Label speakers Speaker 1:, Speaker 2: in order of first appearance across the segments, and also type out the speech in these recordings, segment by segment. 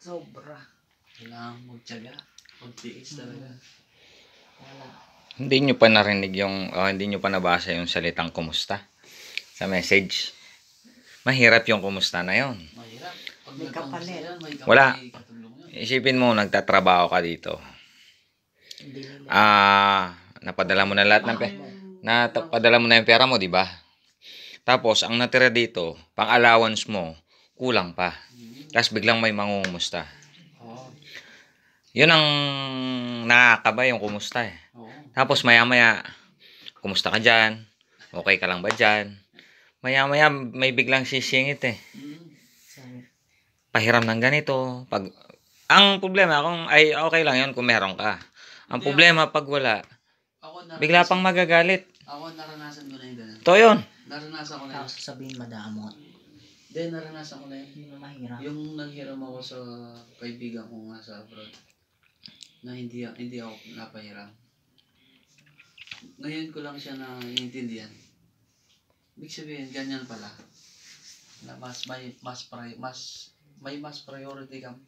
Speaker 1: Sobra.
Speaker 2: Kailangan magtiyaga. Pagtiis talaga.
Speaker 1: Wala.
Speaker 3: Hindi nyo pa narinig yung, hindi nyo pa nabasa yung salitang kumusta sa message. Mahirap yung kumusta na yon.
Speaker 2: Mahirap. Pag
Speaker 1: May kapalit.
Speaker 2: yan, may
Speaker 3: Wala.
Speaker 2: katulong yun.
Speaker 3: Isipin mo, nagtatrabaho ka dito.
Speaker 1: Hindi nila.
Speaker 3: Napadala mo na lahat ng napadala mo na yung pera mo, di ba? Tapos, ang natira dito, pang allowance mo, kulang pa. Tapos biglang may mangungumusta.
Speaker 2: Oo.
Speaker 3: Yun ang nakakaba yung kumusta eh.
Speaker 2: Oo.
Speaker 3: Tapos maya-maya, kumusta ka dyan? Okay ka lang ba dyan? Maya-maya, may biglang sisingit eh.
Speaker 1: Sabi,
Speaker 3: Pahiram ng ganito. Ang problema, ay okay lang yun kung meron ka. Ang problema, pag wala, bigla pang magagalit.
Speaker 2: Ako naranasan ko na yung ganun.
Speaker 3: Ito yun.
Speaker 2: Naranasan ko na yun.
Speaker 1: tapos sabihin madamot.
Speaker 2: Then naranasan ko na yun.
Speaker 1: Hindi na mahirap.
Speaker 2: Yung nanghiram ako sa kaibigan ko nga sa abroad. Na hindi ako napahiram. Ngayon ko lang siya na iintindihan. Ibig sabihin, ganyan pala. Na may mas priority kang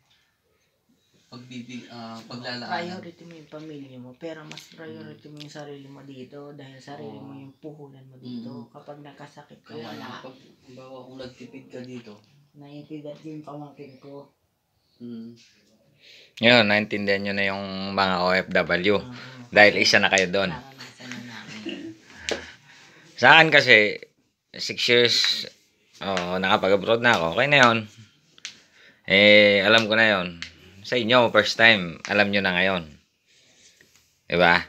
Speaker 2: paglalaan.
Speaker 1: Priority mo yung pamilya mo, pero mas priority mo yung sarili mo dito dahil sarili mo yung puhunan mo dito. Kapag nakasakit ka,
Speaker 2: Kaya
Speaker 1: wala.
Speaker 2: pag kung nagtipid ka dito,
Speaker 1: Naiintindihan din yung pamangkin ko.
Speaker 3: Yun, naintindihan nyo na yung mga OFW. Dahil isa na kayo doon.
Speaker 1: Naranasan na namin.
Speaker 3: Saan kasi, 6 years, nakapag-abroad na ako. Okay na yun. Alam ko na yun. Sa inyo, first time, alam nyo na ngayon. Diba?